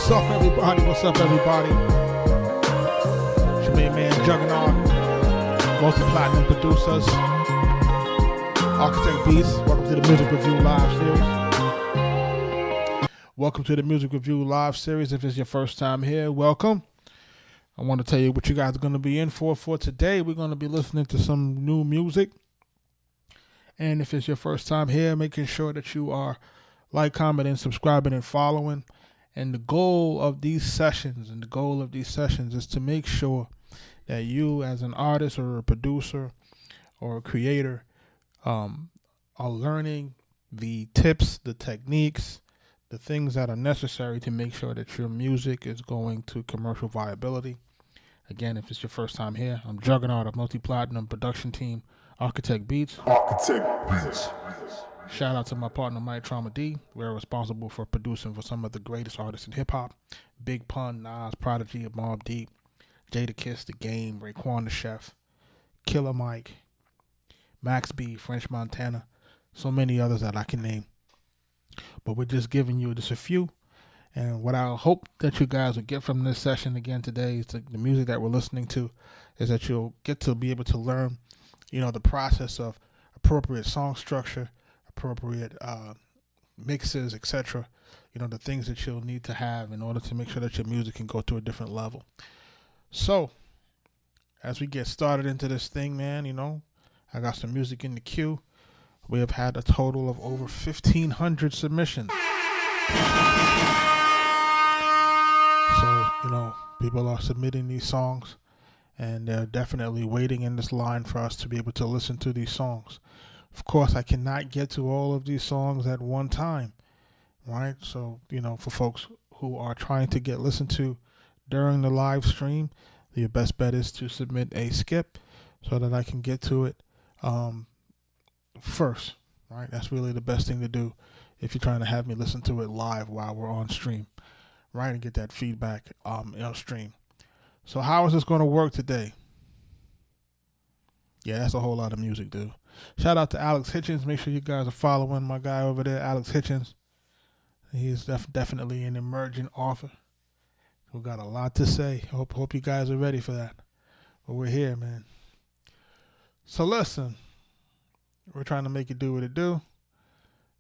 What's up, everybody? It's your main man, Juggernaut, multi-platinum producers, Arkatech Beatz. Welcome to the Music Review Live Series. Welcome to the Music Review Live Series. If it's your first time here, welcome. I want to tell you what you guys are going to be in for today. We're going to be listening to some new music. And if it's your first time here, making sure that you are commenting, subscribing, and following. And the goal of these sessions is to make sure that you, as an artist or a producer or a creator, are learning the tips, the techniques, the things that are necessary to make sure that your music is going to commercial viability. Again, if it's your first time here, I'm Juggernaut of multi-platinum production team, Arkatech Beatz. Arkatech Beatz. Shout out to my partner, Mike Trauma D. We're responsible for producing for some of the greatest artists in hip-hop. Big Pun, Nas, Prodigy, Mobb Deep, Jadakiss, The Game, Raekwon the Chef, Killer Mike, Max B, French Montana, so many others that I can name. But we're just giving you just a few. And what I hope that you guys will get from this session again today is the music that we're listening to, is that you'll get to be able to learn, the process of appropriate song structure, appropriate mixes, etc. The things that you'll need to have in order to make sure that your music can go to a different level. So, as we get started into this thing, man, I got some music in the queue. We have had a total of over 1,500 submissions. So, people are submitting these songs, and they're definitely waiting in this line for us to be able to listen to these songs. Of course, I cannot get to all of these songs at one time, right? So, for folks who are trying to get listened to during the live stream, your best bet is to submit a skip so that I can get to it first, right? That's really the best thing to do if you're trying to have me listen to it live while we're on stream, right? And get that feedback on stream. So how is this going to work today? Yeah, that's a whole lot of music, dude. Shout out to Alex Hitchens. Make sure you guys are following my guy over there, Alex Hitchens. He's definitely an emerging author. We got a lot to say. Hope you guys are ready for that. But we're here, man. So listen, we're trying to make it do what it do.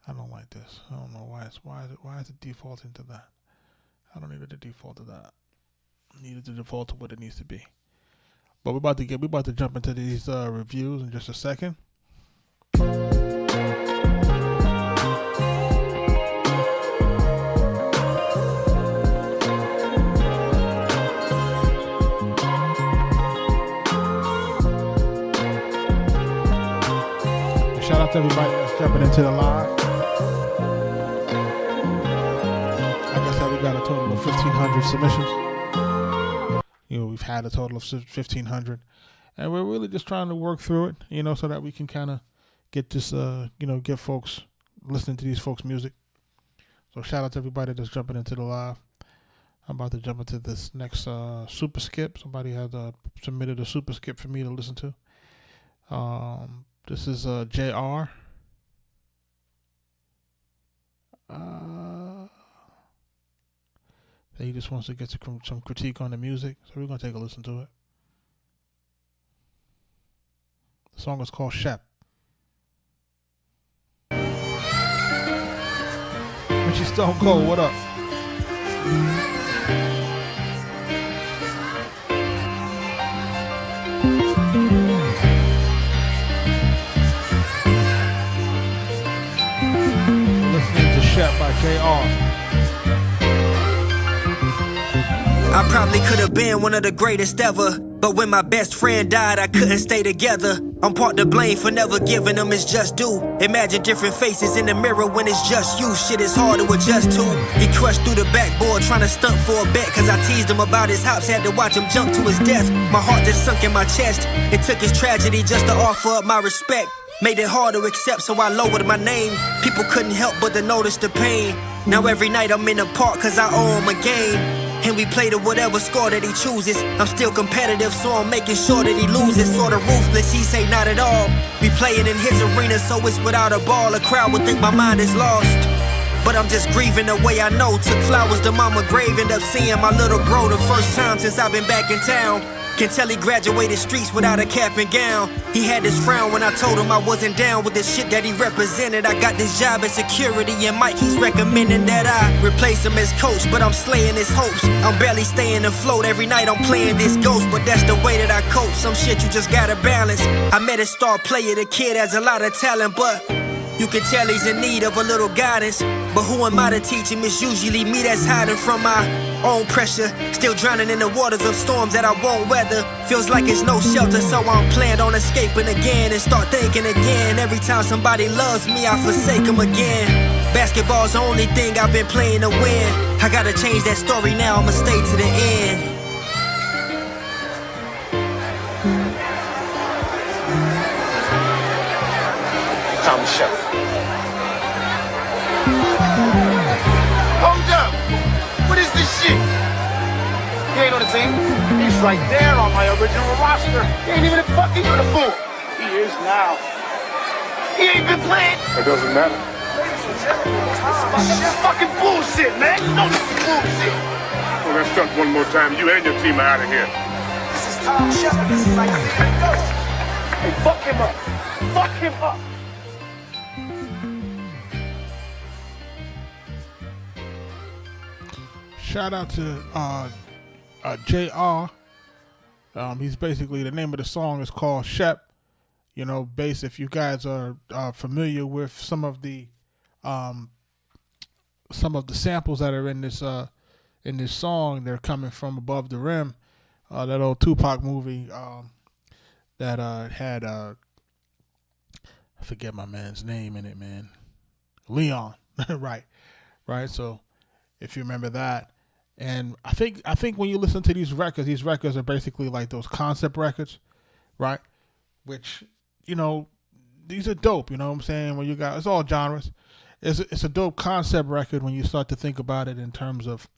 I don't like this. I don't know why is it defaulting to that? I don't need it to default to that. I need it to default to what it needs to be. But we're about to jump into these reviews in just a second. Shout out to everybody that's jumping into the live. Like I said, we got a total of 1,500 submissions. We've had a total of 1,500, and we're really just trying to work through it, so that we can kind of get this, get folks listening to these folks' music. So shout out to everybody that's jumping into the live. I'm about to jump into this next super skip. Somebody has submitted a super skip for me to listen to. This is JR. He just wants to get some critique on the music, so we're going to take a listen to it. The song is called Shep. Richie Stone Cold, what up? Listening to Shep by JR. I probably could have been one of the greatest ever, but when my best friend died, I couldn't stay together. I'm part to blame for never giving them his just due. Imagine different faces in the mirror when it's just you. Shit is hard to adjust to. He crushed through the backboard trying to stunt for a bet, cause I teased him about his hops, had to watch him jump to his death. My heart just sunk in my chest. It took his tragedy just to offer up my respect. Made it hard to accept, so I lowered my name. People couldn't help but to notice the pain. Now every night I'm in the park cause I owe him a game. And we play to whatever score that he chooses. I'm still competitive, so I'm making sure that he loses. Sorta ruthless, he say not at all. We play it in his arena, so it's without a ball. A crowd would think my mind is lost. but I'm just grieving the way I know. Took flowers to mama grave, end up seeing my little bro the first time since I've been back in town. Can tell he graduated streets without a cap and gown. He had this frown when I told him I wasn't down with the shit that he represented. I got this job as security and Mike, he's recommending that I replace him as coach, but I'm slaying his hopes. I'm barely staying afloat, every night I'm playing this ghost, but that's the way that I cope. Some shit you just gotta balance. I met a star player, the kid has a lot of talent, but you can tell he's in need of a little guidance. But who am I to teach him? It's usually me that's hiding from my own pressure. Still drowning in the waters of storms that I won't weather. Feels like it's no shelter, so I'm planned on escaping again and start thinking again. Every time somebody loves me, I forsake them again. Basketball's the only thing I've been playing to win. I gotta change that story now, I'ma stay to the end. Tom Chef. Hold up! What is this shit? He ain't on the team. He's right there on my original roster. He ain't even in fucking uniform. He is now. He ain't been playing. It doesn't matter. This is fucking bullshit, man. You know this is bullshit. Well, let's start one more time. You and your team are out of here. This is Tom Chef. This is like seeing a ghost. Hey, fuck him up. Fuck him up. Shout out to JR. He's basically, the name of the song is called Shep. You know, bass. If you guys are familiar with some of the samples that are in this song, they're coming from Above the Rim, that old Tupac movie that had I forget my man's name in it, man. Leon, right. So if you remember that. And I think when you listen to these records are basically like those concept records, right? Which, you know, these are dope, you know what I'm saying? When you got, it's all genres. It's a dope concept record when you start to think about it in terms of,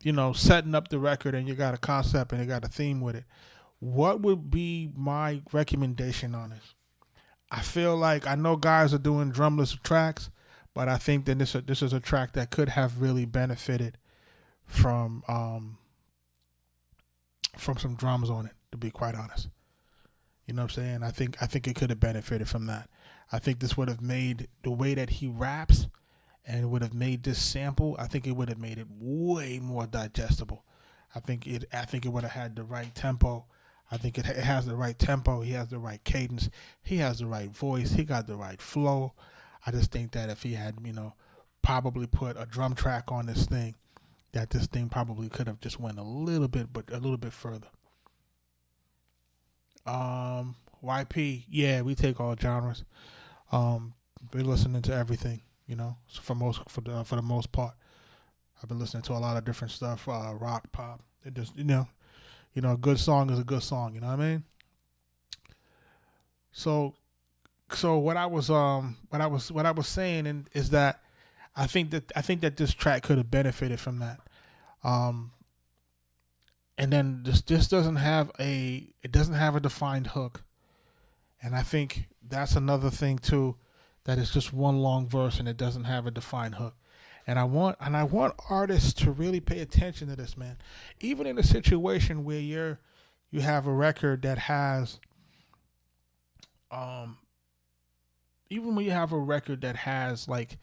you know, setting up the record and you got a concept and you got a theme with it. What would be my recommendation on this? I feel like, I know guys are doing drumless tracks, but I think that this is a track that could have really benefited from some drums on it, to be quite honest. You know what I'm saying? I think it could have benefited from that. I think this would have made the way that he raps and would have made this sample, I think it would have made it way more digestible. I think it would have had the right tempo. I think it has the right tempo. He has the right cadence. He has the right voice. He got the right flow. I just think that if he had, you know, probably put a drum track on this thing, that this thing probably could have just went a little bit further. YP, yeah, we take all genres. We're listening to everything, you know. So for the most part, I've been listening to a lot of different stuff, rock, pop. It just, you know, a good song is a good song. You know what I mean? So what I was saying is that I think that this track could have benefited from that. And then this doesn't have a defined hook. And I think that's another thing too, that it's just one long verse and it doesn't have a defined hook. And I want artists to really pay attention to this, man. Even in a situation where you have a record that has even when you have a record that has like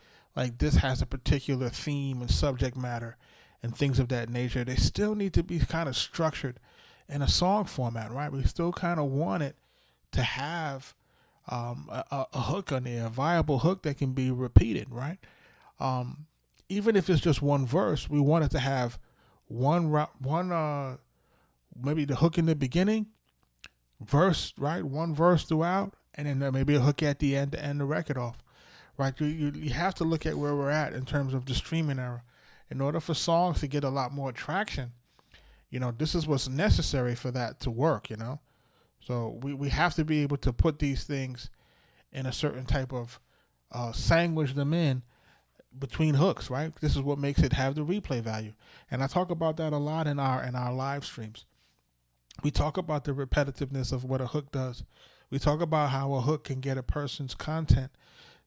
this has a particular theme and subject matter and things of that nature, they still need to be kind of structured in a song format, right? We still kind of want it to have a hook on there, a viable hook that can be repeated, right? Even if it's just one verse, we want it to have one maybe the hook in the beginning, verse, right? One verse throughout, and then maybe a hook at the end to end the record off, right? You have to look at where we're at in terms of the streaming era. In order for songs to get a lot more traction, you know, this is what's necessary for that to work, you know? So we have to be able to put these things in a certain type of sandwich them in between hooks, right? This is what makes it have the replay value. And I talk about that a lot in our live streams. We talk about the repetitiveness of what a hook does. We talk about how a hook can get a person's content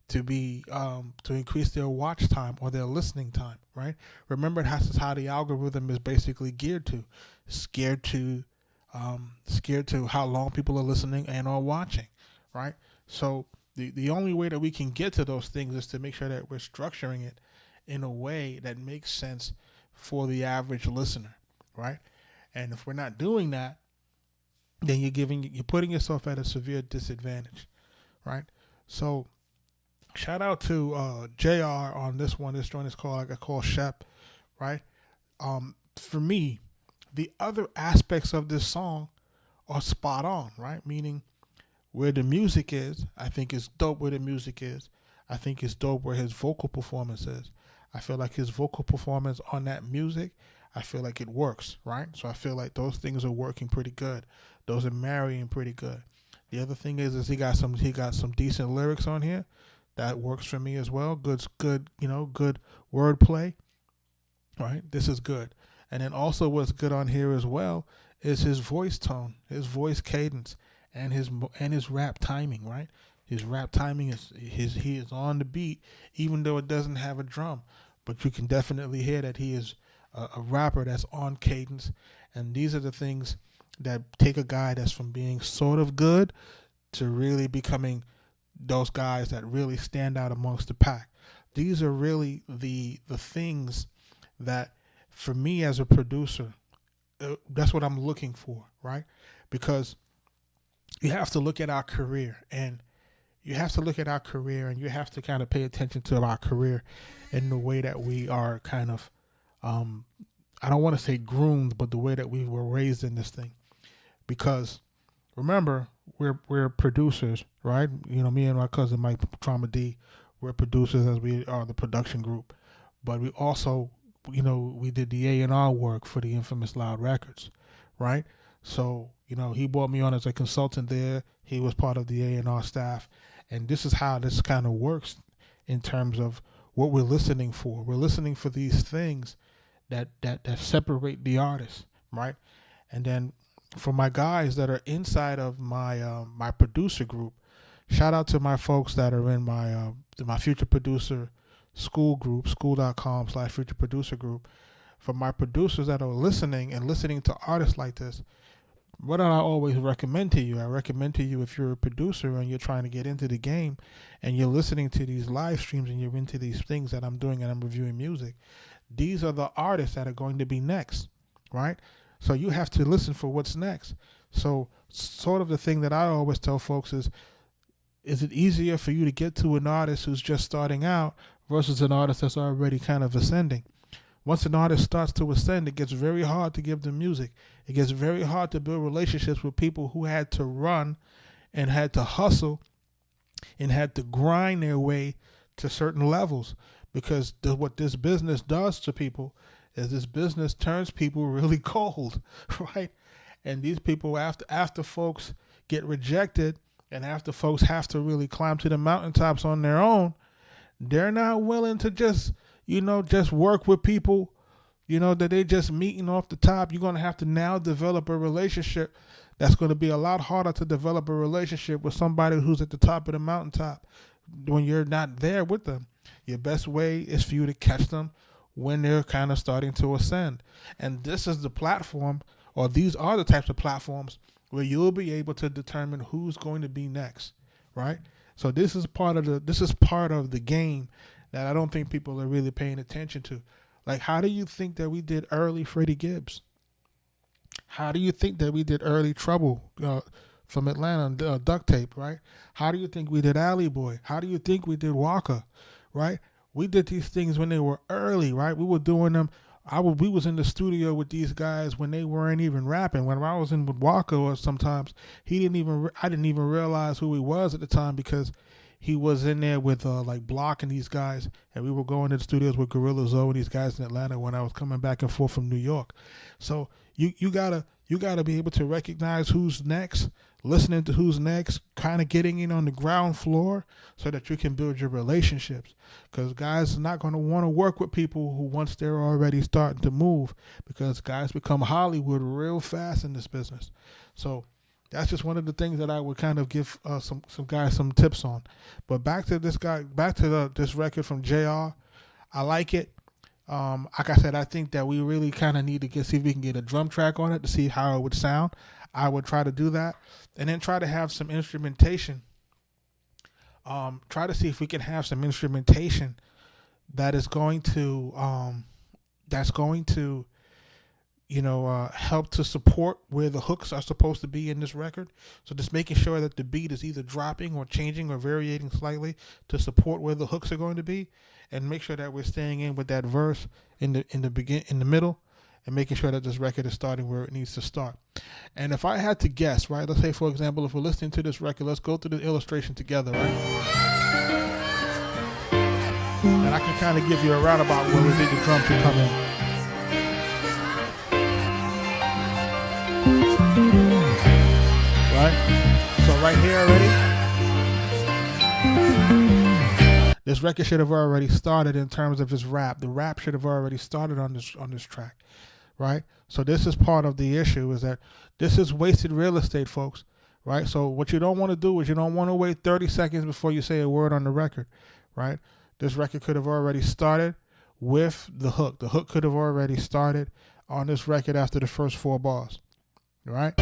to be to increase their watch time or their listening time, right? Remember, that's how the algorithm is basically geared to, scared to how long people are listening and or watching, right? So the only way that we can get to those things is to make sure that we're structuring it in a way that makes sense for the average listener, right? And if we're not doing that, then you're putting yourself at a severe disadvantage, right? So shout out to JR on this one. This joint is called Shep, right? For me, the other aspects of this song are spot on, right? Meaning where the music is, I think it's dope where the music is. I think it's dope where his vocal performance is. I feel like his vocal performance on that music, I feel like it works, right? So I feel like those things are working pretty good. Those are marrying pretty good. The other thing is he got some decent lyrics on here. That works for me as well. Good wordplay, right? This is good. And then also what's good on here as well is his voice tone, his voice cadence, and his rap timing, right? His rap timing he is on the beat, even though it doesn't have a drum, but you can definitely hear that he is a rapper that's on cadence. And these are the things that take a guy that's from being sort of good to really becoming those guys that really stand out amongst the pack. These are really the things that, for me as a producer, that's what I'm looking for, right? Because you have to look at our career, and you have to kind of pay attention to our career in the way that we are kind of, I don't want to say groomed, but the way that we were raised in this thing. Because remember, we're producers, right? You know, me and my cousin Mike Trauma D, we're producers as we are the production group. But we also, we did the A&R work for the infamous Loud Records, right? So, he brought me on as a consultant there. He was part of the A&R staff. And this is how this kind of works in terms of what we're listening for. We're listening for these things that separate the artist, right? And then for my guys that are inside of my my producer group, shout out to my folks that are in my future producer school group, school.com/future producer group. For my producers that are listening to artists like this, what do I always recommend to you? I recommend to you, if you're a producer and you're trying to get into the game and you're listening to these live streams and you're into these things that I'm doing and I'm reviewing music, these are the artists that are going to be next, right? So you have to listen for what's next. So sort of the thing that I always tell folks is it easier for you to get to an artist who's just starting out versus an artist that's already kind of ascending? Once an artist starts to ascend, it gets very hard to give them music. It gets very hard to build relationships with people who had to run and had to hustle and had to grind their way to certain levels. Because what this business does to people is this business turns people really cold, right? And these people, after folks get rejected and after folks have to really climb to the mountaintops on their own, they're not willing to just work with people, that they just meeting off the top. You're going to have to now develop a relationship that's going to be a lot harder to develop a relationship with somebody who's at the top of the mountaintop when you're not there with them. Your best way is for you to catch them when they're kind of starting to ascend. And this is the platform, or these are the types of platforms where you'll be able to determine who's going to be next, right? So this is part of the game that I don't think people are really paying attention to. Like, how do you think that we did early Freddie Gibbs? How do you think that we did early Trouble from Atlanta, Duct Tape, right? How do you think we did Alley Boy? How do you think we did Walker, right? We did these things when they were early, right? We were doing them. We was in the studio with these guys when they weren't even rapping. When I was in with Walker, or sometimes I didn't even realize who he was at the time, because he was in there with like Block and these guys, and we were going to the studios with Gorilla Zoe and these guys in Atlanta when I was coming back and forth from New York. So you gotta be able to recognize who's next, listening to who's next, kind of getting in on the ground floor so that you can build your relationships. Because guys are not going to want to work with people who, once they're already starting to move, because guys become Hollywood real fast in this business. So That's just one of the things that I would kind of give some guys some tips on. But back to this record from JR. I like it. Like I said, I think that we really kind of need to see if we can get a drum track on it to see how it would sound. I would try to do that, and then try to have some instrumentation. Try to see if we can have some instrumentation that is going to help to support where the hooks are supposed to be in this record. So just making sure that the beat is either dropping or changing or varying slightly to support where the hooks are going to be, and make sure that we're staying in with that verse in the middle, and making sure that this record is starting where it needs to start. And if I had to guess, right, let's say for example, if we're listening to this record, let's go through the illustration together, right? And I can kind of give you a roundabout where we think the drum should come in. Right? So right here already, this record should have already started in terms of its rap. The rap should have already started on this track, right? So this is part of the issue, is that this is wasted real estate, folks, right? So what you don't want to do is you don't want to wait 30 seconds before you say a word on the record, right? This record could have already started with the hook. The hook could have already started on this record after the first 4 bars, right?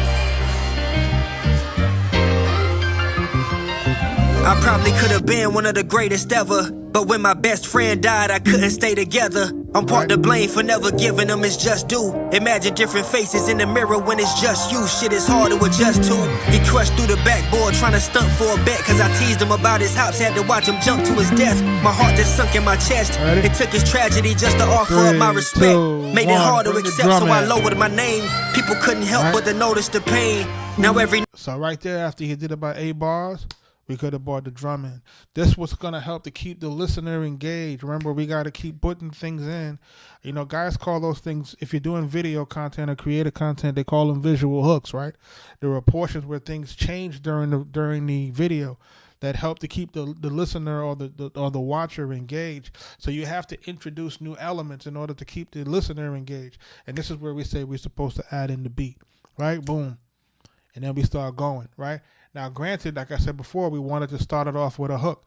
I probably could have been one of the greatest ever, but when my best friend died, I couldn't stay together. I'm part to blame for never giving them his just due. Imagine different faces in the mirror when it's just you. Shit is hard to adjust to. He crushed through the backboard trying to stunt for a bet, cause I teased him about his hops, had to watch him jump to his death. My heart just sunk in my chest. It took his tragedy just to offer up my respect. Made it hard to accept, so I lowered my name. People couldn't help but to notice the pain. Now So right there, after he did about 8 bars, we could have brought the drum in. This was going to help to keep the listener engaged. Remember, we got to keep putting things in. You know, guys call those things, if you're doing video content or creative content, they call them visual hooks, right? There are portions where things change during the video that help to keep the listener or the watcher engaged. So you have to introduce new elements in order to keep the listener engaged. And this is where we say we're supposed to add in the beat, right? Boom. And then we start going, right? Now, granted, like I said before, we wanted to start it off with a hook.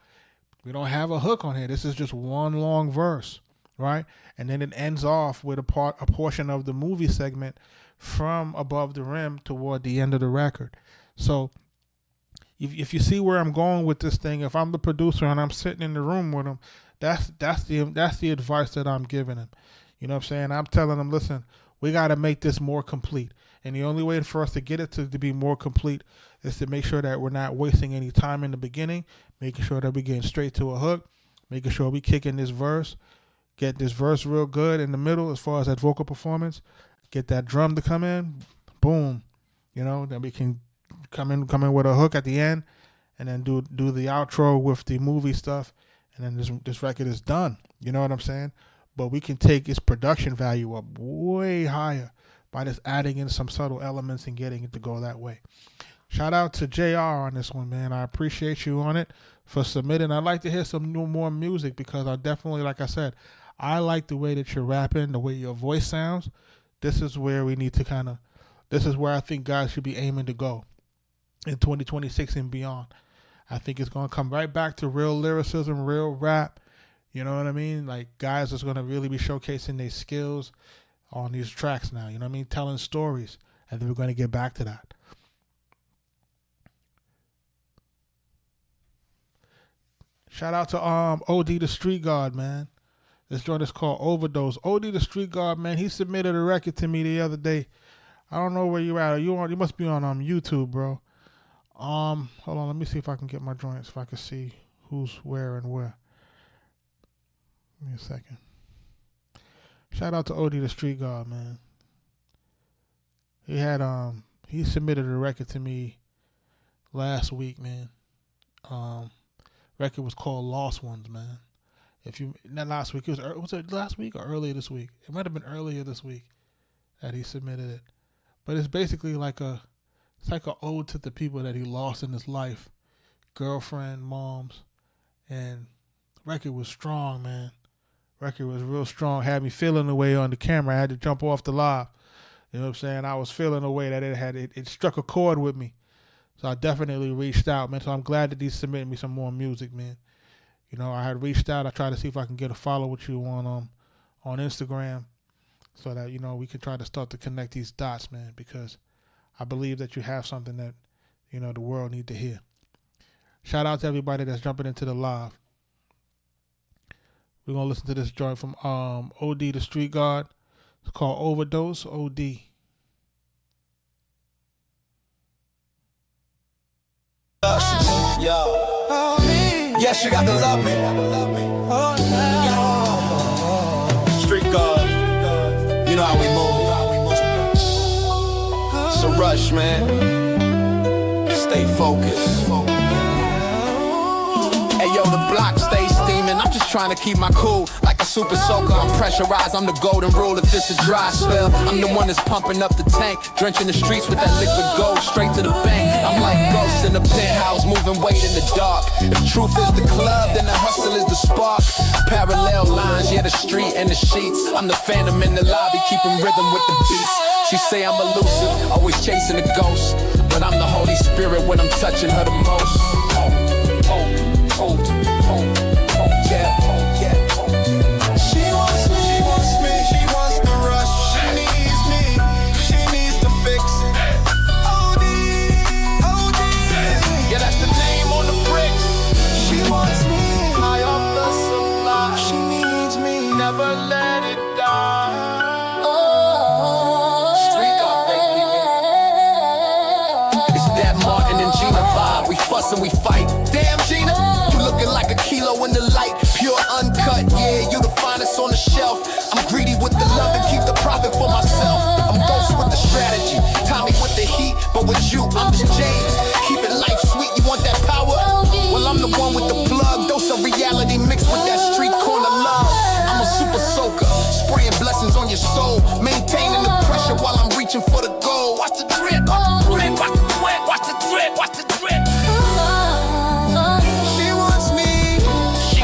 We don't have a hook on here. This is just one long verse, right? And then it ends off with a portion of the movie segment from Above the Rim toward the end of the record. So if you see where I'm going with this thing, if I'm the producer and I'm sitting in the room with him, that's the advice that I'm giving him. You know what I'm saying? I'm telling him, listen, we got to make this more complete. And the only way for us to get it to be more complete is to make sure that we're not wasting any time in the beginning, making sure that we're getting straight to a hook, making sure we kick in this verse, get this verse real good in the middle as far as that vocal performance, get that drum to come in, boom, you know, then we can come in with a hook at the end, and then do the outro with the movie stuff, and then this record is done. You know what I'm saying? But we can take its production value up way higher by just adding in some subtle elements and getting it to go that way. Shout out to JR on this one, man. I appreciate you on it for submitting. I'd like to hear some more music, because I definitely, like I said, I like the way that you're rapping, the way your voice sounds. This is where we need to this is where I think guys should be aiming to go in 2026 and beyond. I think it's going to come right back to real lyricism, real rap. You know what I mean? Like, guys is going to really be showcasing their skills on these tracks now. You know what I mean? Telling stories. And then we're going to get back to that. Shout out to OD the Street Guard, man. This joint is called Overdose. OD the Street Guard, man, he submitted a record to me the other day. I don't know where you at. You must be on YouTube, bro. Hold on, let me see if I can get my joints, if I can see who's where and where. Give me a second. Shout out to OD the Street Guard, man. He submitted a record to me last week, man. Record was called Lost Ones, man. Not last week, was it last week or earlier this week? It might have been earlier this week that he submitted it. But it's basically like an ode to the people that he lost in his life. Girlfriend, moms. And record was strong, man. Record was real strong. Had me feeling the way on the camera. I had to jump off the live. You know what I'm saying? I was feeling the way that it struck a chord with me. So I definitely reached out, man. So I'm glad that he's submitting me some more music, man. You know, I had reached out. I tried to see if I can get a follow with you on Instagram, so that, you know, we can try to start to connect these dots, man, because I believe that you have something that, you know, the world need to hear. Shout out to everybody that's jumping into the live. We're going to listen to this joint from OD the Street Guard. It's called Overdose, OD. Yes, you got to love me. Street guard, you know how we move. It's a rush, man. Stay focused. Hey, yo, the block stays steaming. I'm just trying to keep my cool. Like a super soaker, I'm pressurized. I'm the golden rule if it's a dry spell. I'm the one that's pumping up the tank, drenching the streets with that liquid gold straight to the bank. I'm like ghosts in the penthouse, moving weight in the dark. If truth is the club, then the hustle is the spark. Parallel lines, yeah, the street and the sheets. I'm the phantom in the lobby, keeping rhythm with the beats. She say I'm elusive, always chasing a ghost, but I'm the Holy Spirit when I'm touching her the most. Yeah. She wants me, she wants the rush. She needs me, she needs to fix it. OD. Yeah, that's the name on the bricks. She wants me, high off the supply. She needs me, never let it die. Street dog, baby. It's that Martin and Gina vibe. We fuss and we fight. Damn, Gina, you looking like a kilo in the light. Pure uncut, yeah, you the finest on the shelf. I'm greedy with the love and keep the profit for myself. I'm ghost with the strategy, Tommy with the heat, but with you, I'm the James. Keeping life sweet, you want that power? Well, I'm the one with the plug, dose of reality mixed with that street corner love. I'm a super soaker, spraying blessings on your soul, maintaining the pressure while I'm reaching for the goal. Watch the drip, watch the drip, watch the drip, watch the drip, watch the drip.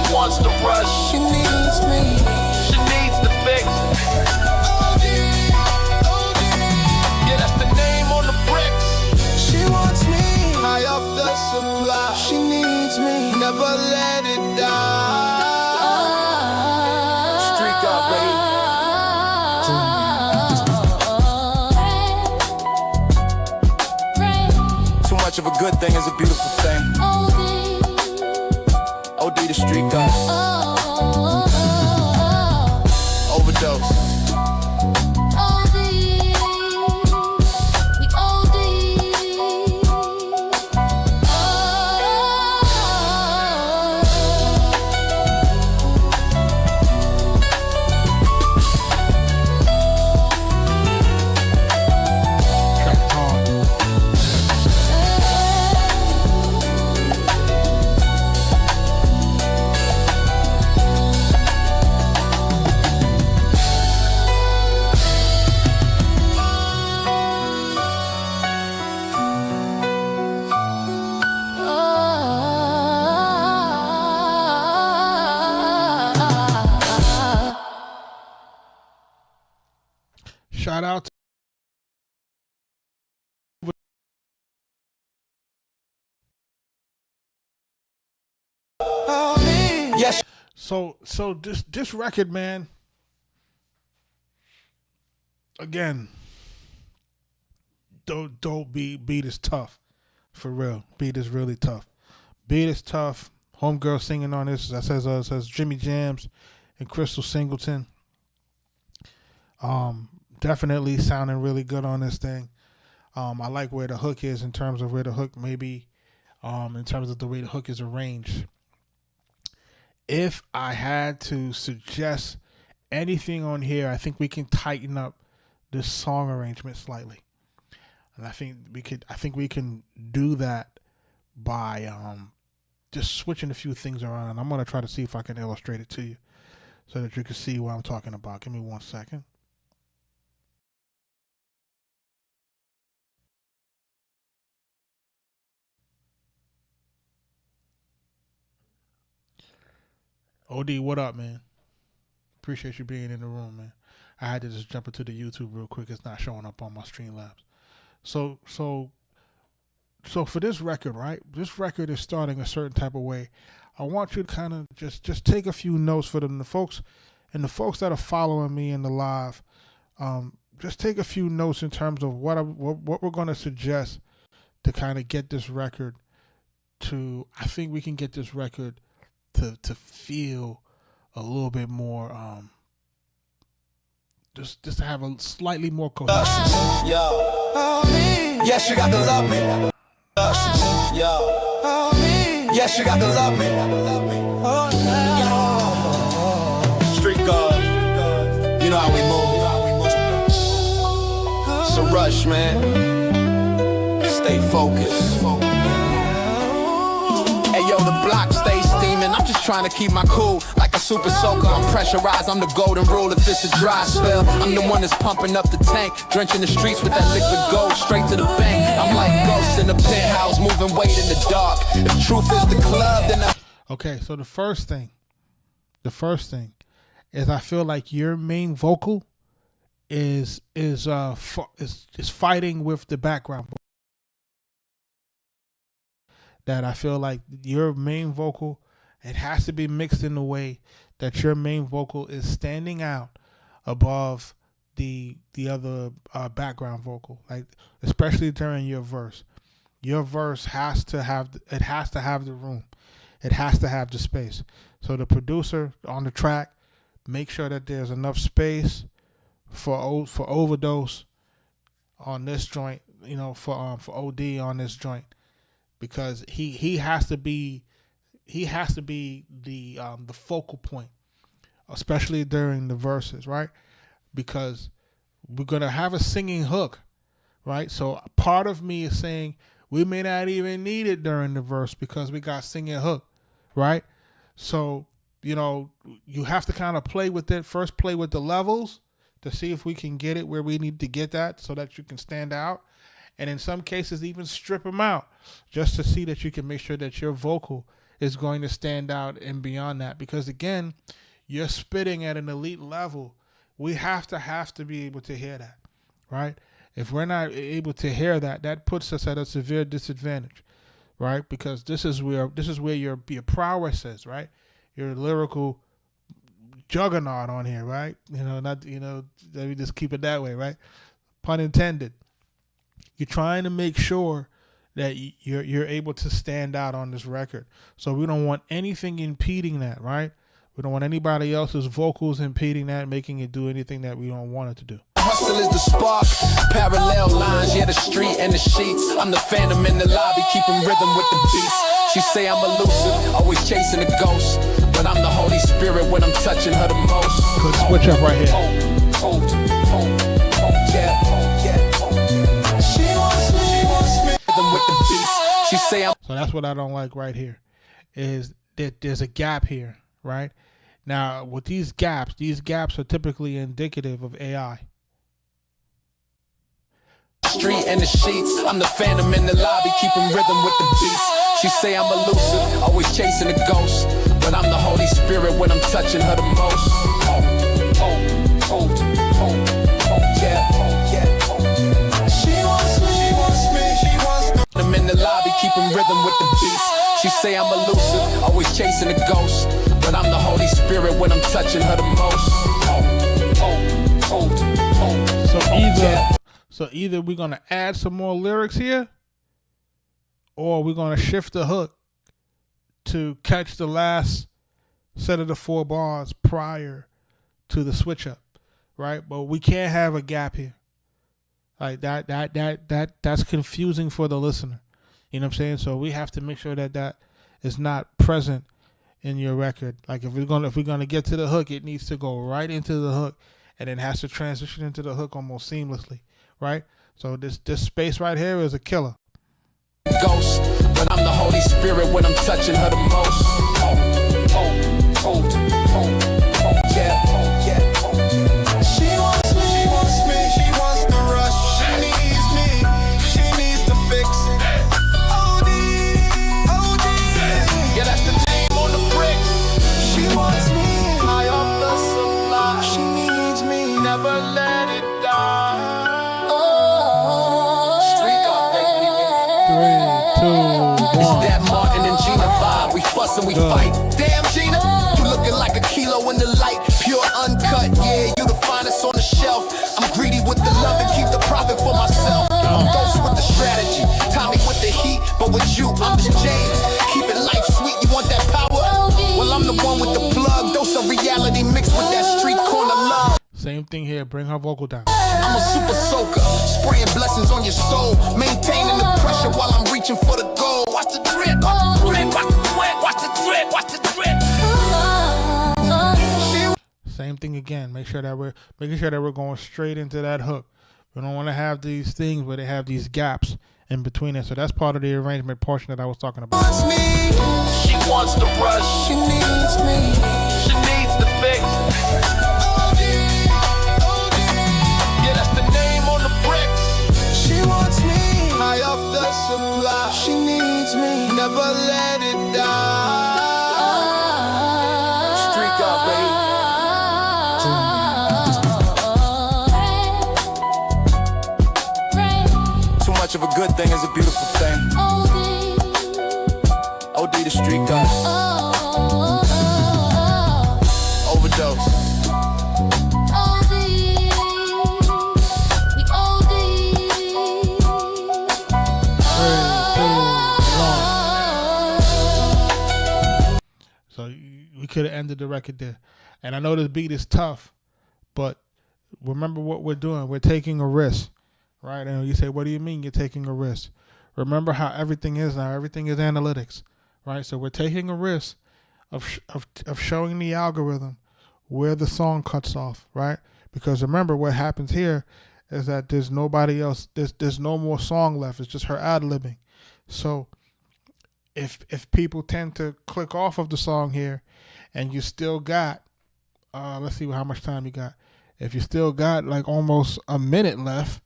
Wants to rush. She needs me. She needs to fix. OD. Yeah, that's the name on the bricks. She wants me high off the supply. She needs me. Never let it die. Street God, baby. Too much of a good thing is a beautiful thing. OD the street guy. Overdose. Shout out to Yes. So this record, man. Again, don't beat is tough, for real. Beat is really tough. Beat is tough. Homegirl singing on this. That says Jimmy Jams and Crystal Singleton. Definitely sounding really good on this thing. I like where the hook is in terms of where the hook maybe, in terms of the way the hook is arranged. If I had to suggest anything on here, I think we can tighten up this song arrangement slightly, and I think we can do that by just switching a few things around. And I'm gonna try to see if I can illustrate it to you so that you can see what I'm talking about. Give me 1 second. OD, what up, man? Appreciate you being in the room, man. I had to just jump into the YouTube real quick. It's not showing up on my Streamlabs. So so for this record, right? This record is starting a certain type of way. I want you to kind of just take a few notes for them, the folks that are following me in the live. Just take a few notes in terms of what we're going to suggest to kind of get this record to. I think we can get this record to feel a little bit more. Just to have a slightly more cohesive. Yes, you got to love me. Yes, you got to love me. Street guard, you know how we move. It's a rush, man. Stay focused. Hey, yo, the block stays steaming. I'm just trying to keep my cool. Like a super soaker, I'm pressurized. I'm the golden rule if it's a dry spell. I'm the one that's pumping up the tank, drenching the streets with that liquid gold straight to the bank. I'm like ghosts in the penthouse, moving weight in the dark. If truth is the club, then Okay, so the first thing is I feel like your main vocal is fighting with the background. That I feel like your main vocal, it has to be mixed in a way that your main vocal is standing out above the other background vocal, like especially during your verse. Your verse has to have the room, it has to have the space. So the producer on the track, make sure that there's enough space for overdose on this joint, for OD on this joint. Because he has to be the focal point, especially during the verses, right? Because we're gonna have a singing hook, right? So part of me is saying we may not even need it during the verse because we got singing hook, right? So you have to kind of play with it. First, play with the levels to see if we can get it where we need to get that, so that you can stand out. And in some cases, even strip them out just to see that you can make sure that your vocal is going to stand out and beyond that. Because again, you're spitting at an elite level. We have to be able to hear that, right? If we're not able to hear that, that puts us at a severe disadvantage, right? Because this is where your prowess is, right? Your lyrical juggernaut on here, right? Let me just keep it that way, right? Pun intended. You're trying to make sure that you're able to stand out on this record. So we don't want anything impeding that, right? We don't want anybody else's vocals impeding that, making it do anything that we don't want it to do. hustle is the spark. Parallel lines, yeah, the street and the sheets. I'm the phantom in the lobby, keeping rhythm with the beats. She say I'm elusive, always chasing a ghost. But I'm the Holy Spirit when I'm touching her the most. Good switch up right here. She say I'm. So that's what I don't like right here, is that there's a gap here, right? Now, with these gaps are typically indicative of AI. Street and the sheets, I'm the phantom in the lobby, keeping rhythm with the beats. She say I'm elusive, always chasing a ghost. But I'm the Holy Spirit when I'm touching her the most. I'm in the lobby, keeping rhythm with the beats. She say I'm elusive, always chasing a ghost. But I'm the Holy Spirit when I'm touching her the most. So either we're gonna add some more lyrics here, or we're gonna shift the hook to catch the last set of the 4 bars prior to the switch up, right? But we can't have a gap here. Like that's confusing for the listener. You know what I'm saying? So we have to make sure that that is not present in your record. Like if we're gonna get to the hook, it needs to go right into the hook, and it has to transition into the hook almost seamlessly, right? So this space right here is a killer. Ghost, but I'm the Holy Spirit when I'm touching her the most. She wants me, she wants the rush. She needs me, she needs to fix it. OD, yeah, that's the name on the bricks. She wants me, high off the supply. She needs me, never let it die. Three, uncut, yeah, you the finest on the shelf. I'm greedy with the love and keep the profit for myself. I'm Ghost with the strategy, Tommy with the heat, but with you, I'm just James. Keeping life sweet, you want that power? Well, I'm the one with the plug, dose of reality mixed with that street corner love. Same thing here, bring her vocal down. I'm a super soaker, spraying blessings on your soul, maintaining the pressure while I'm reaching for the goal. Watch the drip, watch the drip, watch the drip, watch the drip, watch the drip. Same thing again. Make sure that we're going straight into that hook. We don't want to have these things where they have these gaps in between it. So that's part of the arrangement portion that I was talking about. Wants me, she wants to rush, she needs me, she needs the fix. Yeah, that's the name on the bricks. She wants me, high off the supply, she needs me, never let it die. Street God, baby. Too much of a good thing is a beautiful thing. OD the street god. Overdose. So we could have ended the record there. And I know this beat is tough, but remember what we're doing. We're taking a risk, right? And you say, what do you mean you're taking a risk? Remember how everything is now. Everything is analytics, right? So we're taking a risk of showing the algorithm where the song cuts off, right? Because remember what happens here is that there's nobody else. There's no more song left. It's just her ad-libbing. So if people tend to click off of the song here and you still got, let's see how much time you got. If you still got like almost a minute left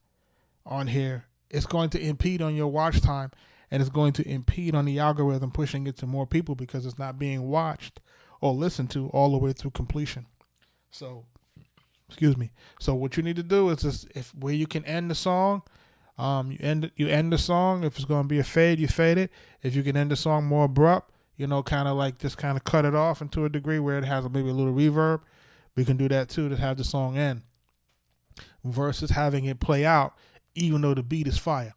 on here, it's going to impede on your watch time, and it's going to impede on the algorithm pushing it to more people because it's not being watched or listened to all the way through completion. So, excuse me. So what you need to do is just, if where you can end the song, you end the song. If it's going to be a fade, you fade it. If you can end the song more abrupt, kind of like just kind of cut it off into a degree where it has maybe a little reverb, we can do that too to have the song end, versus having it play out even though the beat is fire.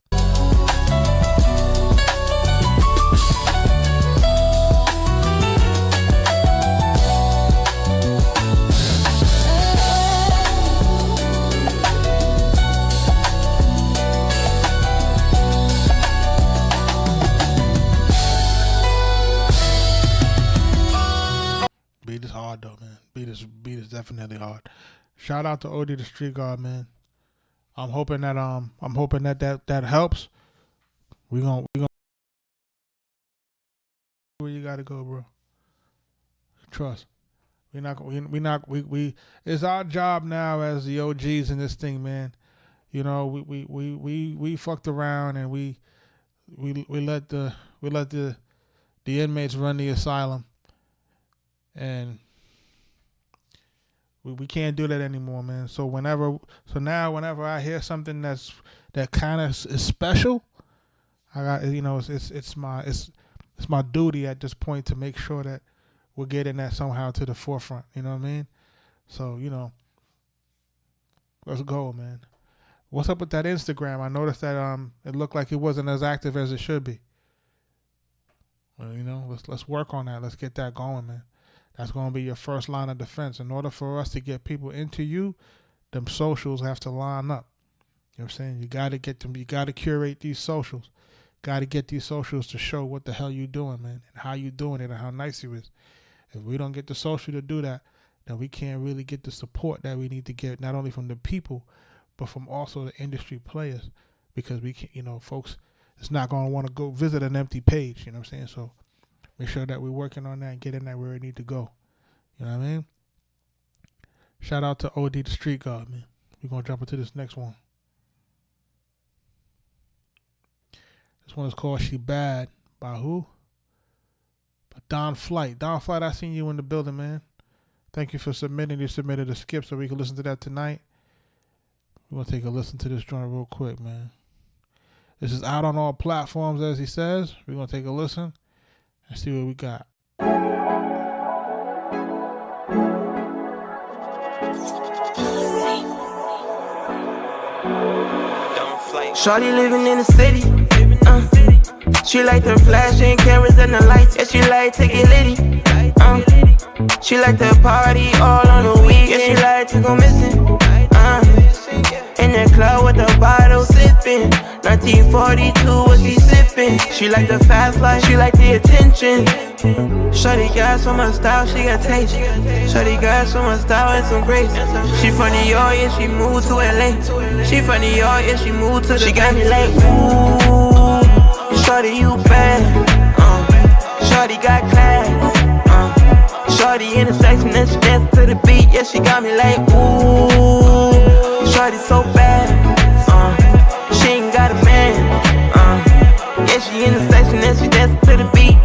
Beat is hard though, man. Beat is definitely hard. Shout out to OD the Street God, man. I'm hoping that that helps. We gonna where you gotta go, bro. Trust. We it's our job now as the OGs in this thing, man. We fucked around and we let the inmates run the asylum. And we can't do that anymore, man. So now whenever I hear something that kind of is special, I got it's my duty at this point to make sure that we're getting that somehow to the forefront. You know what I mean? So let's go, man. What's up with that Instagram? I noticed that it looked like it wasn't as active as it should be. Well, let's work on that. Let's get that going, man. That's going to be your first line of defense. In order for us to get people into you, them socials have to line up. You know what I'm saying? You got to get them. You got to curate these socials. Got to get these socials to show what the hell you doing, man, and how you doing it and how nice you is. If we don't get the social to do that, then we can't really get the support that we need to get, not only from the people, but from also the industry players, because we can't, folks, it's not going to want to go visit an empty page. You know what I'm saying? So make sure that we're working on that and getting that where it need to go. You know what I mean? Shout out to OD the Street God, man. We're going to jump into this next one. This one is called She Bad by who? By Don Flight. Don Flight, I seen you in the building, man. Thank you for submitting. You submitted a skip so we can listen to that tonight. We're going to take a listen to this joint real quick, man. This is out on all platforms, as he says. We're going to take a listen and see what we got. Shorty living in the city. She like the flashing cameras and the lights. Yeah, she like to get litty. She like to party all on the weekend. Yeah, she like to go missing. In the club with the bottle sipping. 1942, what she sipping? She like the fast life, she like the attention. Shorty got so much style, she got taste. Shorty got so much style and some grace. She from New York, yeah, she moved to LA. She from New York, yeah, she moved to the. She got me like, ooh, shorty, you bad. Shorty got class. Shorty in the section and she dance to the beat. Yeah, she got me like, ooh, shorty so bad. She ain't got a man. Yeah, she in the section and she dance to the beat.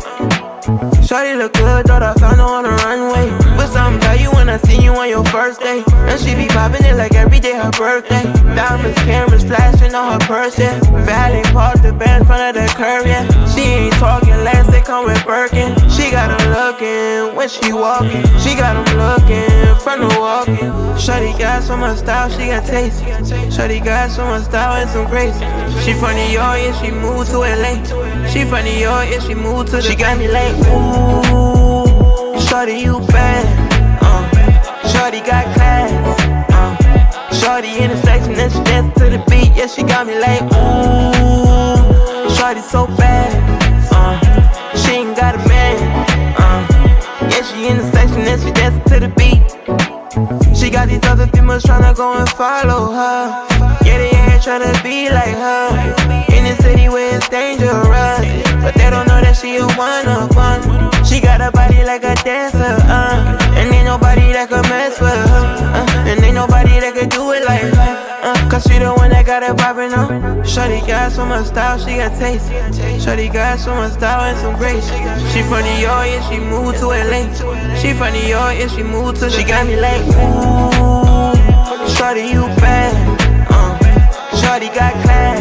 Shorty look good, thought I found her on the runway. With something tell you when I see you on your first day. And she be popping it like every day her birthday. Diamonds, cameras flashing on her purse, yeah. Valley parked the band in front of the curb, yeah. She ain't talking last, they come with Birkin. She got them looking when she walking. She got them looking from the walking. Shorty got so much style, she got taste. Shorty got so much style and some grace. She from New York, yeah, she moved to LA. She from New York, yeah, she moved to the. She got me like, ooh, shorty, you bad. Shorty got class. Shorty in the section and she dance to the beat. Yeah, she got me like, ooh, shorty so bad. She ain't got a man. Yeah, she in the section and she dance to the beat. She got these other females tryna go and follow her. Yeah, they ain't tryna be like her. In the city where it's dangerous, but they don't know that she a one-of-one. She got a body like a dancer, and ain't nobody that could mess with her, and ain't nobody that could do it like her, cause she the one that got it poppin' on. Shorty got so much style, she got taste. Shorty got so much style and some grace. She from New York, yeah, she moved to LA. She from New York, yeah, she moved to the. She got me like, ooh, shorty, you bad. Shorty got class.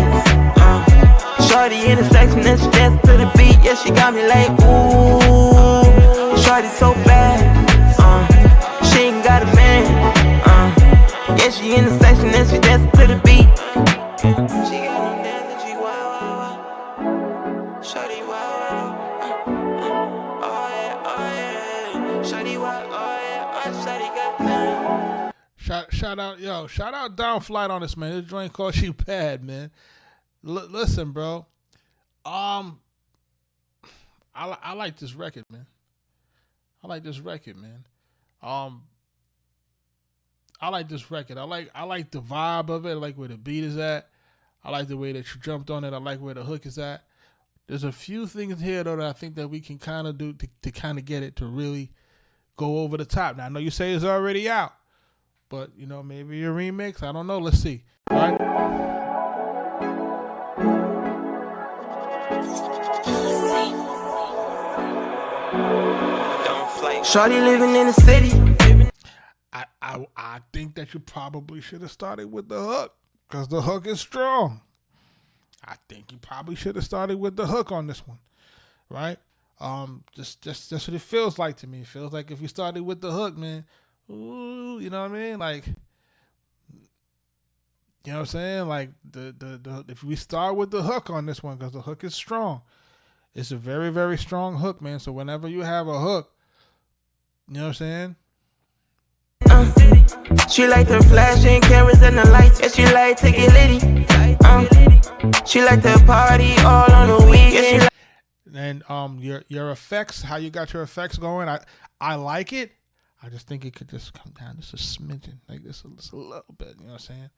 Shorty in the section and she dance to the beat. Yeah, she got me like, ooh, shorty so bad. She ain't got a man. Yeah, she in the section and she dance to the beat. She got me dancing, she wow, wow. Shorty wow, oh yeah, oh yeah. Shorty wow, oh yeah, oh, shorty got that. Shout out Down Flight on this, man. This joint called She Bad, man. Listen, bro. I like this record, man. I like this record. I like the vibe of it. I like where the beat is at. I like the way that you jumped on it. I like where the hook is at. There's a few things here though that I think that we can kind of do to kind of get it to really go over the top. Now I know you say it's already out, but you know maybe a remix. I don't know. Let's see. All right. Shorty living in the city. I think that you probably should have started with the hook because the hook is strong. I think you probably should have started with the hook on this one, right? Just what it feels like to me. It feels like if you started with the hook, man, ooh, you know what I mean? Like, you know what I'm saying? Like the if we start with the hook on this one because the hook is strong, it's a very very strong hook, man. So whenever you have a hook, you know what I'm saying? She like the flashing cameras and the lights. Yeah, she like to get litty. She like to party all on the weekend. And your effects, how you got your effects going, I like it. I just think it could just come down just a smidgen, like just a little bit. You know what I'm saying?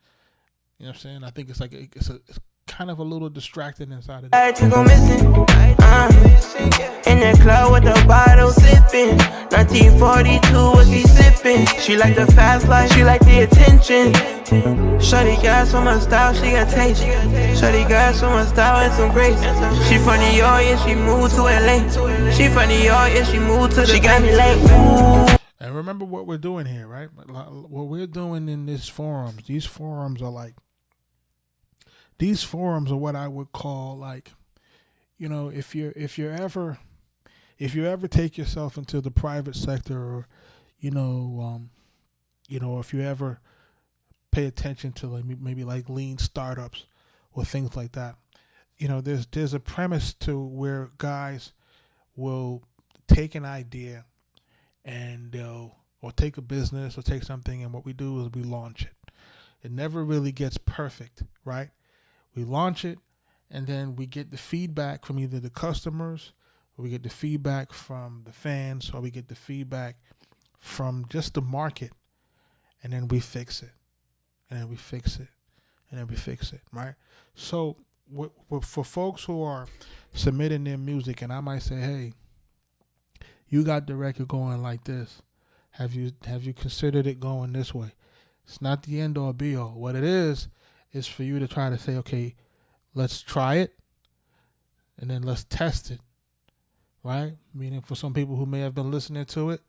You know what I'm saying? I think it's like it's kind of a little distracting inside of it. To go missing. In the club with the bottle sipping. 1942, what she sipping? She like the fast life, she like the attention. Shorty got so much style, she got taste. Shorty got so much style and some grace. She from New York, yeah, she moved to LA. She from New York, yeah, she moved to the. She got me like, ooh. And remember what we're doing here, right? What we're doing in these forums are what I would call like, you know, if you ever take yourself into the private sector, or if you ever pay attention to like maybe like lean startups or things like that. You know, there's a premise to where guys will take an idea and or take a business or take something, and what we do is we launch it. It never really gets perfect, right? We launch it, and then we get the feedback from either the customers, or we get the feedback from the fans, or we get the feedback from just the market, and then we fix it, and then we fix it, and then we fix it, right? So for folks who are submitting their music, and I might say, hey, you got the record going like this. Have you considered it going this way? It's not the end all be all. What it is for you to try to say, okay, let's try it, and then let's test it, right? Meaning for some people who may have been listening to it,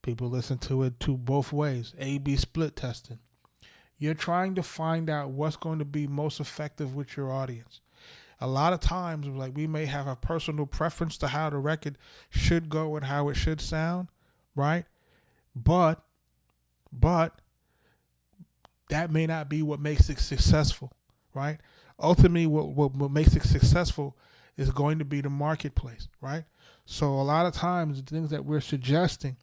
people listen to it both ways, A/B split testing. You're trying to find out what's going to be most effective with your audience. A lot of times, like, we may have a personal preference to how the record should go and how it should sound, right? But that may not be what makes it successful, right? Ultimately, what makes it successful is going to be the marketplace, right? So a lot of times, the things that we're suggesting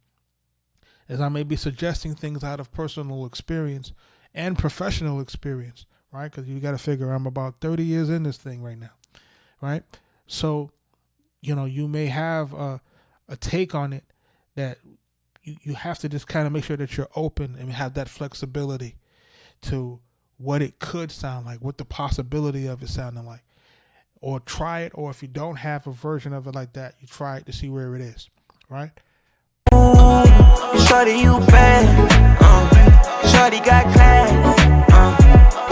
is I may be suggesting things out of personal experience and professional experience, right? Because you got to figure I'm about 30 years in this thing right now, right? So, you know, you may have a take on it that you have to just kind of make sure that you're open and have that flexibility to what it could sound like, what the possibility of it sounding like, or try it. Or if you don't have a version of it like that, you try it to see where it is, right? Shorty, you bad. Shorty got class.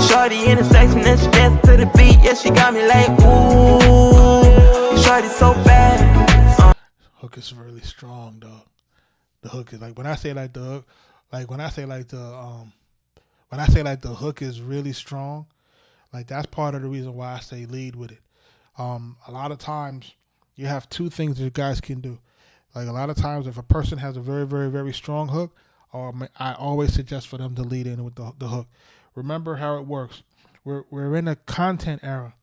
Shorty in the section and she dance to the beat. Yeah, she got me like, ooh. Shorty so bad. Hook is really strong, dog. The hook is like, when I say like the hook, when I say like the hook is really strong, like that's part of the reason why I say lead with it. A lot of times you have two things that guys can do. Like a lot of times if a person has a very, very, very strong hook, I always suggest for them to lead in with the hook. Remember how it works. We're in a content era.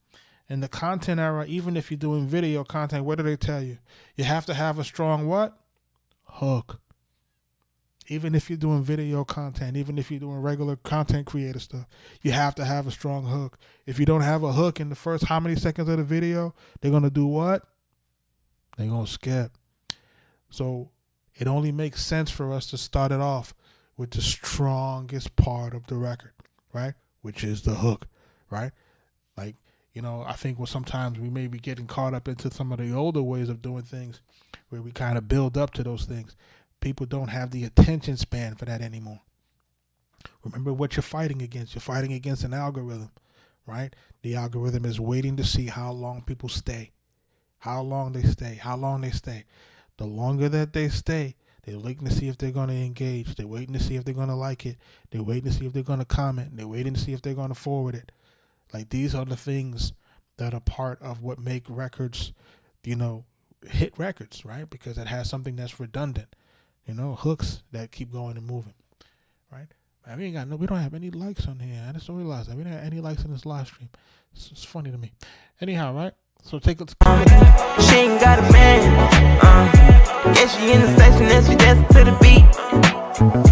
In the content era, even if you're doing video content, what do they tell you? You have to have a strong what? Hook. Even if you're doing video content, even if you're doing regular content creator stuff, you have to have a strong hook. If you don't have a hook in the first how many seconds of the video, they're going to do what? They're going to skip. So it only makes sense for us to start it off with the strongest part of the record, right? Which is the hook, right? Like, you know, I think sometimes we may be getting caught up into some of the older ways of doing things where we kind of build up to those things. People don't have the attention span for that anymore. Remember what you're fighting against. You're fighting against an algorithm, right? The algorithm is waiting to see how long people stay, how long they stay. The longer that they stay, they're waiting to see if they're going to engage. They're waiting to see if they're going to like it. They're waiting to see if they're going to comment. They're waiting to see if they're going to forward it. Like, these are the things that are part of what make records, you know, hit records, right? Because it has something that's redundant. You know, hooks that keep going and moving, right? Man, we don't have any likes on here. I just realized that we don't have any likes in this live stream. It's funny to me. Anyhow, right? So take a She ain't got a man. Yeah, she in the section and she dance to the beat.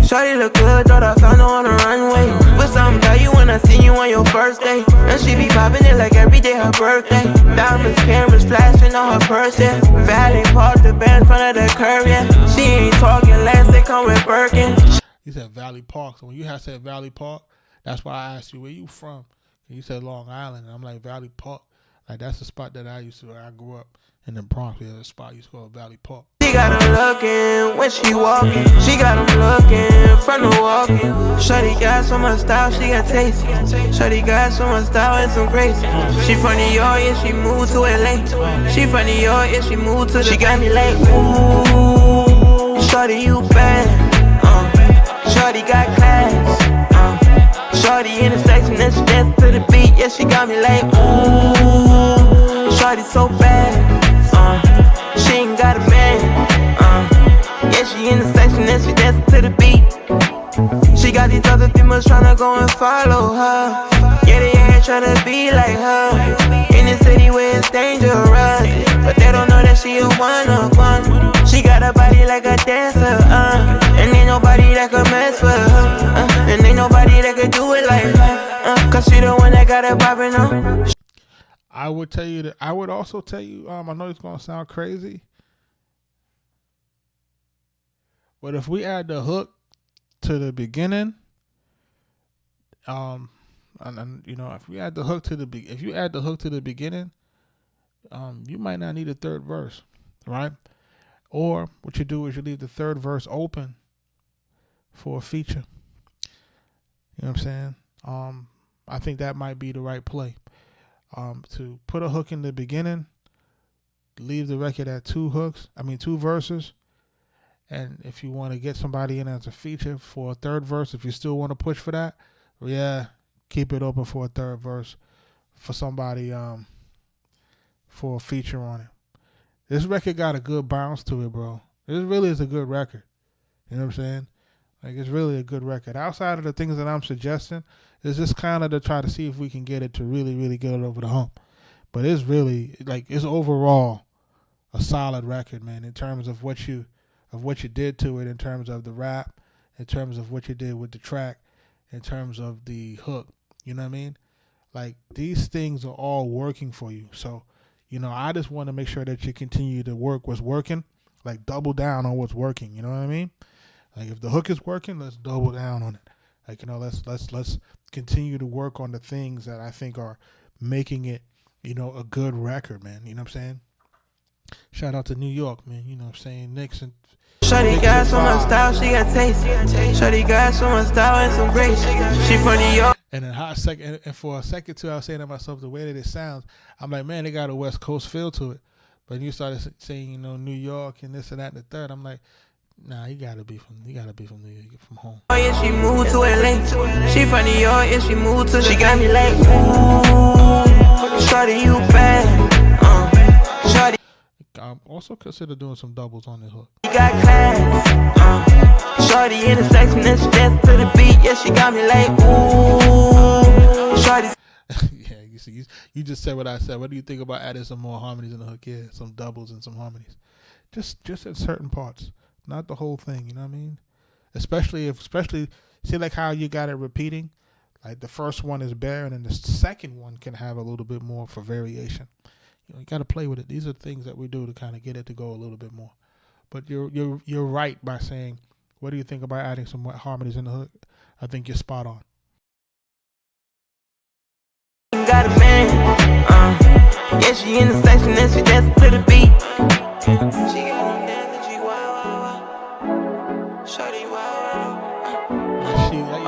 Shorty look good, thought I found her on the runway. But something tell you when I see you on your first day. And she be popping it like every day her birthday. Diamonds, cameras flashing on her purse, yeah. Valley Park, the band in front of the curve, yeah. She ain't talking less, they come with Birkin. You said Valley Park. So when you had said Valley Park, that's why I asked you, where you from? And you said Long Island. And I'm like, Valley Park. Like, that's the spot that I grew up in the Bronx. Yeah, the spot used to call Valley Park. She got him looking when she walking. She got him looking from the walking. Shorty got so much style, she got taste. Shorty got so much style and some grace. She from New York, yeah, she moved to LA. She from New York, yeah, she moved to the. She got me like, ooh, shorty, you bad. Shorty got class. Shorty in the section and she dance to the beat. Yeah, she got me like, ooh, shorty so bad. She ain't got a man. Yeah, she in the section and she dance to the beat. She got these other females tryna go and follow her. Yeah, they ain't tryna be like her. In the city where it's dangerous, but they don't know that she a one-of-one. She got a body like a dancer, and ain't nobody that can mess with her, and ain't nobody that can do it like her, cause she the one that got it poppin' on. I would tell you that. I would also tell you. I know it's gonna sound crazy, but if we add the hook to the beginning, and you know, if you add the hook to the beginning, you might not need a third verse, right? Or what you do is you leave the third verse open for a feature. You know what I'm saying? I think that might be the right play. To put a hook in the beginning, leave the record at two verses. And if you want to get somebody in as a feature for a third verse, if you still want to push for that, yeah, keep it open for a third verse for somebody for a feature on it. This record got a good bounce to it, bro. This really is a good record. You know what I'm saying? Like, it's really a good record. Outside of the things that I'm suggesting, it's just kind of to try to see if we can get it to really, really get it over the hump. But it's really, like, it's overall a solid record, man, in terms of what you did to it, in terms of the rap, in terms of what you did with the track, in terms of the hook. You know what I mean? Like, these things are all working for you. So, you know, I just want to make sure that you continue to work what's working, like double down on what's working. You know what I mean? Like, if the hook is working, let's double down on it. Like, you know, let's continue to work on the things that I think are making it, you know, a good record, man. You know what I'm saying? Shout out to New York, man. You know what I'm saying? Nixon. Shorty got so much style, she got taste. Shorty got so much style and some grace. She from New York. And then and for a second too, I was saying to myself, the way that it sounds, I'm like, man, they got a West Coast feel to it. But then you started saying, you know, New York and this and that and the third. I'm like, nah, you gotta be from New York, from home. Oh yeah, she moved to LA. She from New York, yeah, she moved to. She got me like, ooh, shorty, you bad. Shorty. Also consider doing some doubles on the hook. She got class. Shorty in the section and she dance to the beat. Yeah, she got me like, ooh, shorty. Yeah, you see, you just said what I said. What do you think about adding some more harmonies in the hook? Yeah, some doubles and some harmonies. Just at certain parts, not the whole thing. You know what I mean? Especially see, like how you got it repeating. Like the first one is bare, and then the second one can have a little bit more for variation. You know, you got to play with it. These are things that we do to kind of get it to go a little bit more. But you're right by saying, what do you think about adding some harmonies in the hook? I think you're spot on. Got a man, yeah, she in the section and she dance to the beat. She got me dancing, she wow. Shorty wow.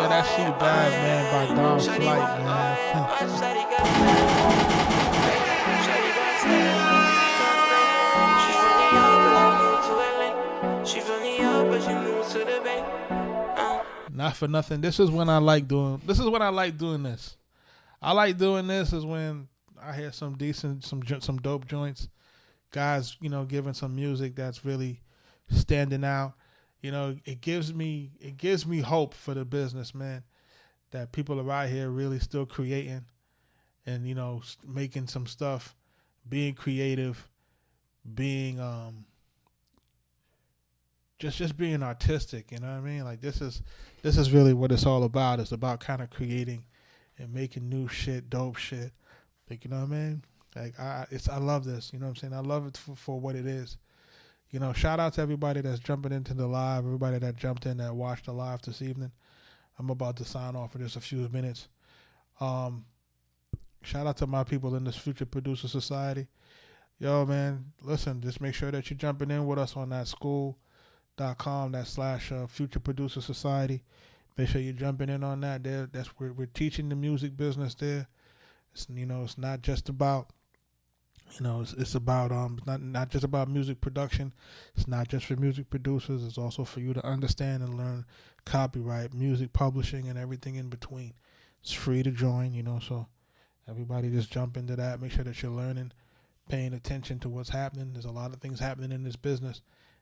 That she bad, man, by Dom Flight, man. Not for nothing. This is when I like doing this. I like doing this is when I hear some decent, some dope joints. Guys, you know, giving some music that's really standing out. You know, it gives me hope for the business, man. That people are out here really still creating and, you know, making some stuff, being creative, being just being artistic, you know what I mean? Like this is really what it's all about. It's about kind of creating and making new shit, dope shit. Like, you know what I mean? Like I love this, you know what I'm saying? I love it for what it is. You know, shout out to everybody that's jumping into the live, everybody that jumped in, that watched the live this evening. I'm about to sign off for just a few minutes. Shout out to my people in this Future Producer Society. Yo, man, listen, just make sure that you're jumping in with us on that school.com/Future Producer Society. Make sure you're jumping in on that there. That's where we're teaching the music business there. It's, you know, it's not just about, you know, it's about not just about music production. It's not just for music producers. It's also for you to understand and learn copyright, music publishing, and everything in between. It's free to join, you know, so everybody just jump into that. Make sure that you're learning, paying attention to what's happening. There's a lot of things happening in this business,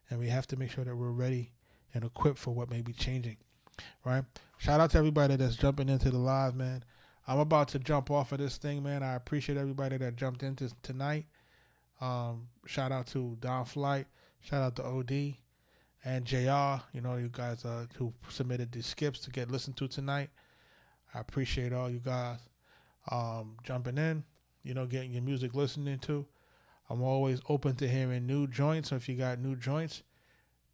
and we have to make sure that we're ready and equipped for what may be changing. right? Shout out to everybody that's jumping into the live, man. I'm about to jump off of this thing, man. I appreciate everybody that jumped into tonight. Shout out to Don Flight. Shout out to OD and JR. You know, you guys who submitted these skips to get listened to tonight. I appreciate all you guys jumping in, you know, getting your music listening to. I'm always open to hearing new joints. So if you got new joints,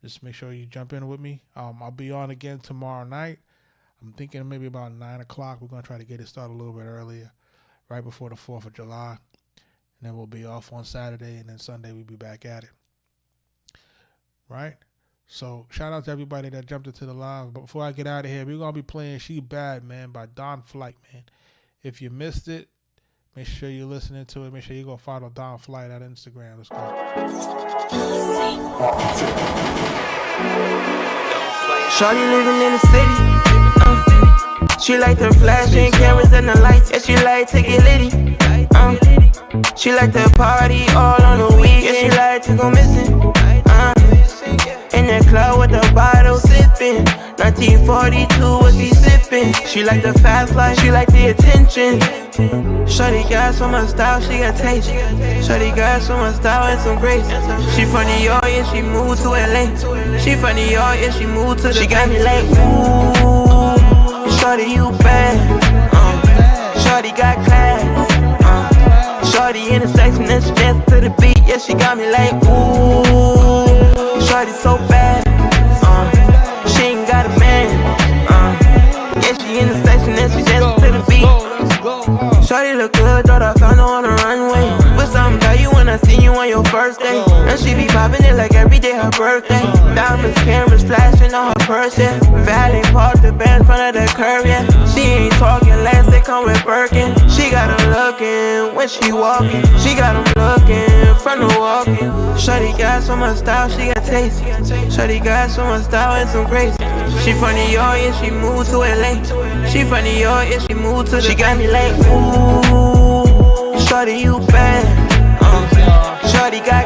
just make sure you jump in with me. I'll be on again tomorrow night. I'm thinking maybe about 9 o'clock. We're going to try to get it started a little bit earlier, right before the 4th of July. And then we'll be off on Saturday, and then Sunday we'll be back at it. Right? So shout out to everybody that jumped into the live. But before I get out of here, we're going to be playing She Bad, man, by Don Flight, man. If you missed it, make sure you're listening to it. Make sure you go follow Don Flight on Instagram. Let's go. Shawty living in the city. She like the flashing cameras and the lights. Yeah, she like to get litty. She like to party all on the weekend. Yeah, she like to go missing. In the club with the bottle sipping. 1942, what she sipping? She like the fast life, she like the attention. Shawty got so much style, she got taste. Shawty got so much style and some grace. She from New York, yeah, she moved to LA. She from New York, yeah, she moved to the She got me like, ooh, shawty you bad. Shawty got class. Shawty in the section and she dance to the beat. Yeah, she got me like, ooh, shawty so bad. She ain't got a man. Yeah, she in the section and she dance to the beat. Shawty look good, thought I found her on the runway. With something about you when I seen you on your first day. And she be popping it like every day her birthday. Diamonds, cameras flashing on her purse, yeah. Valley parked the band in front of the curb, yeah. She ain't talking less, they come with Birkin. She got them looking when she walking. She got them looking from the walking. Shawty got so much style, she got taste. Shawty got so much style and some grace. She from New York, yeah, she moved to LA. She from New York, yeah, she moved to the She got me like, ooh, shawty you bad. Shawty got